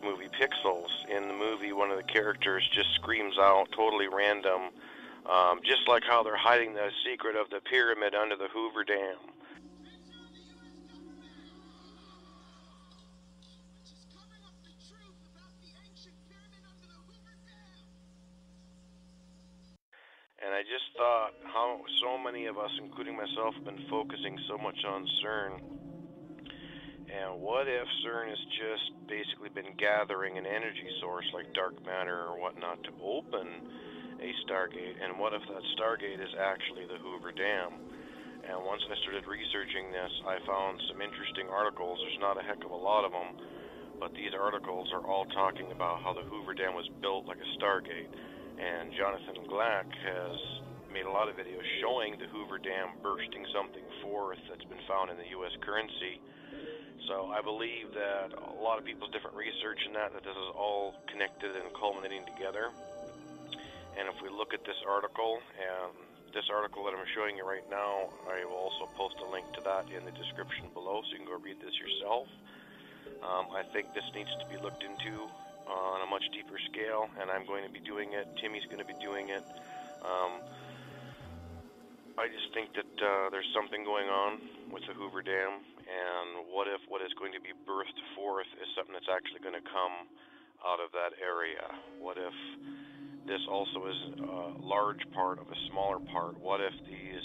movie Pixels. In the movie, one of the characters just screams out, totally random, just like how they're hiding the secret of the pyramid under the Hoover Dam. And I just thought how so many of us, including myself, have been focusing so much on CERN. And what if CERN has just basically been gathering an energy source like dark matter or whatnot to open a Stargate? And what if that Stargate is actually the Hoover Dam? And once I started researching this, I found some interesting articles. There's not a heck of a lot of them, but these articles are all talking about how the Hoover Dam was built like a Stargate. And Jonathan Glack has made a lot of videos showing the Hoover Dam bursting something forth that's been found in the U.S. currency. So I believe that a lot of people's different research in that this is all connected and culminating together. And if we look at this article, and this article that I'm showing you right now, I will also post a link to that in the description below so you can go read this yourself. I think this needs to be looked into on a much deeper scale, and I'm going to be doing it. Timmy's going to be doing it. I just think that there's something going on with the Hoover Dam, and what if what is going to be birthed forth is something that's actually going to come out of that area? What if this also is a large part of a smaller part? What if these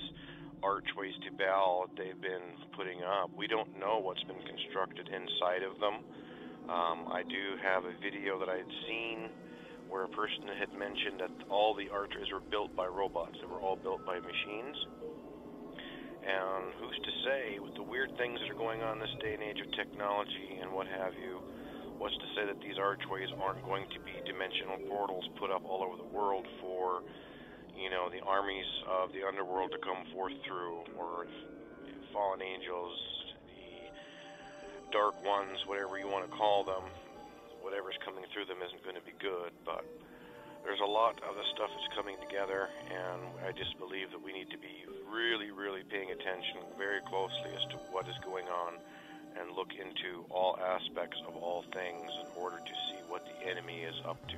archways to Baal they've been putting up, we don't know what's been constructed inside of them. I do have a video that I had seen where a person had mentioned that all the archways were built by robots. They were all built by machines. And who's to say, with the weird things that are going on this day and age of technology and what have you, what's to say that these archways aren't going to be dimensional portals put up all over the world for, you know, the armies of the underworld to come forth through, or fallen angels, dark ones, whatever you want to call them. Whatever's coming through them isn't going to be good, but there's a lot of the stuff that's coming together, and I just believe that we need to be really, really paying attention very closely as to what is going on and look into all aspects of all things in order to see what the enemy is up to.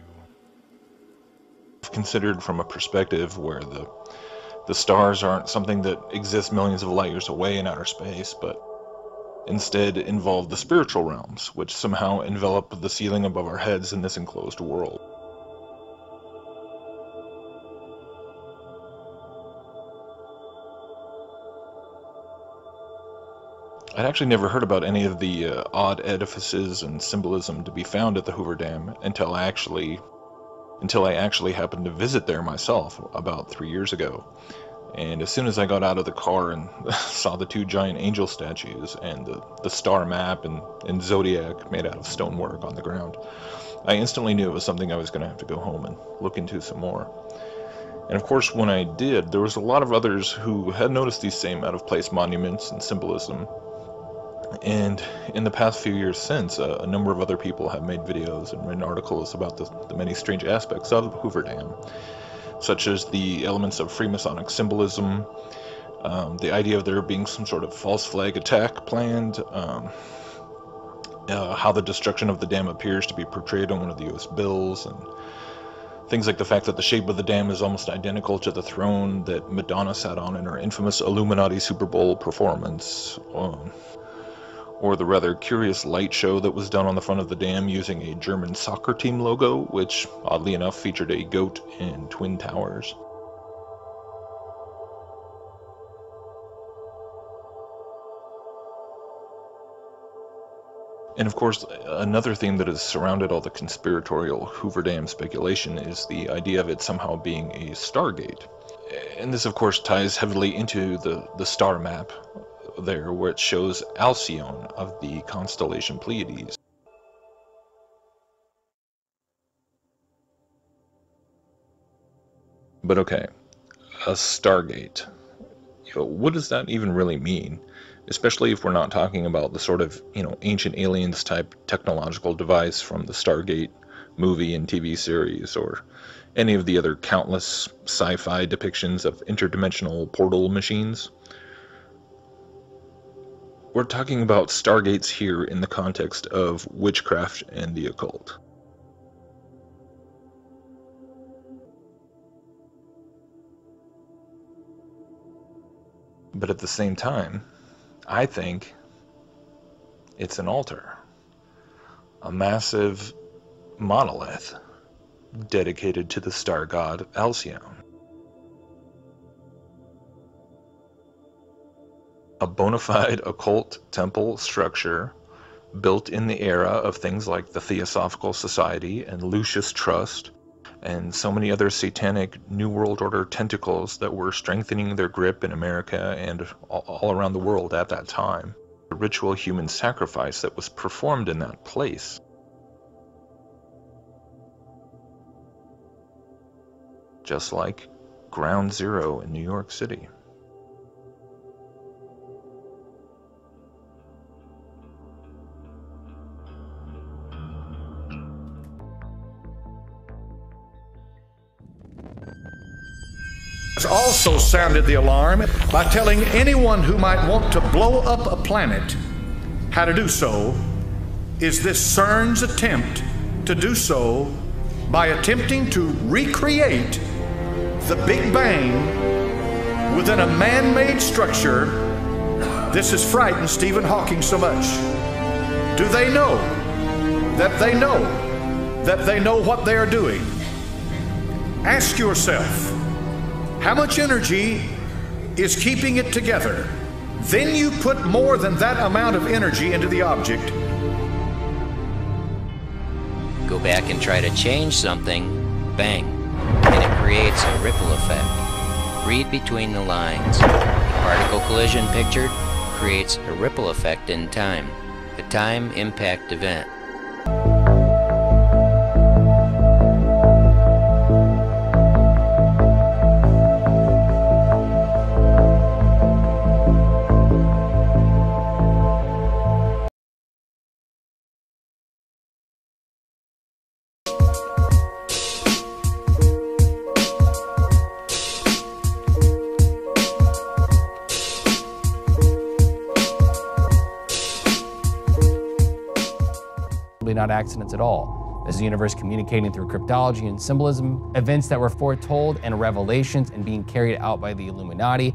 Considered from a perspective where the stars aren't something that exists millions of light years away in outer space, but instead involve the spiritual realms, which somehow envelop the ceiling above our heads in this enclosed world. I'd actually never heard about any of the odd edifices and symbolism to be found at the Hoover Dam until I actually happened to visit there myself about 3 years ago. And as soon as I got out of the car and saw the two giant angel statues and the star map and zodiac made out of stonework on the ground, I instantly knew it was something I was going to have to go home and look into some more. And of course, when I did, there was a lot of others who had noticed these same out-of-place monuments and symbolism. And in the past few years since, a number of other people have made videos and written articles about the many strange aspects of Hoover Dam, such as the elements of Freemasonic symbolism, the idea of there being some sort of false flag attack planned, how the destruction of the dam appears to be portrayed on one of the U.S. bills, and things like the fact that the shape of the dam is almost identical to the throne that Madonna sat on in her infamous Illuminati Super Bowl performance, or the rather curious light show that was done on the front of the dam using a German soccer team logo, which, oddly enough, featured a goat and twin towers. And of course, another theme that has surrounded all the conspiratorial Hoover Dam speculation is the idea of it somehow being a Stargate. And this, of course, ties heavily into the star map there, where it shows Alcyone of the constellation Pleiades. But okay, a Stargate. What does that even really mean? Especially if we're not talking about the sort of, ancient aliens type technological device from the Stargate movie and TV series, or any of the other countless sci-fi depictions of interdimensional portal machines. we're talking about stargates here in the context of witchcraft and the occult. But at the same time, I think it's an altar, a massive monolith dedicated to the star god Alcyone. A bona fide occult temple structure built in the era of things like the Theosophical Society and Lucius Trust and so many other satanic New World Order tentacles that were strengthening their grip in America and all around the world at that time. The ritual human sacrifice that was performed in that place. Just like Ground Zero in New York City. Also sounded the alarm by telling anyone who might want to blow up a planet how to do so is this CERN's attempt to do so by attempting to recreate the Big Bang within a man-made structure. This has frightened Stephen Hawking so much. Do they know that they know that they know what they are doing? Ask yourself, how much energy is keeping it together? Then you put more than that amount of energy into the object. Go back and try to change something, bang, and it creates a ripple effect. Read between the lines. The particle collision pictured creates a ripple effect in time, a time impact event. Not accidents at all. As the universe communicating through cryptology and symbolism, events that were foretold and revelations and being carried out by the Illuminati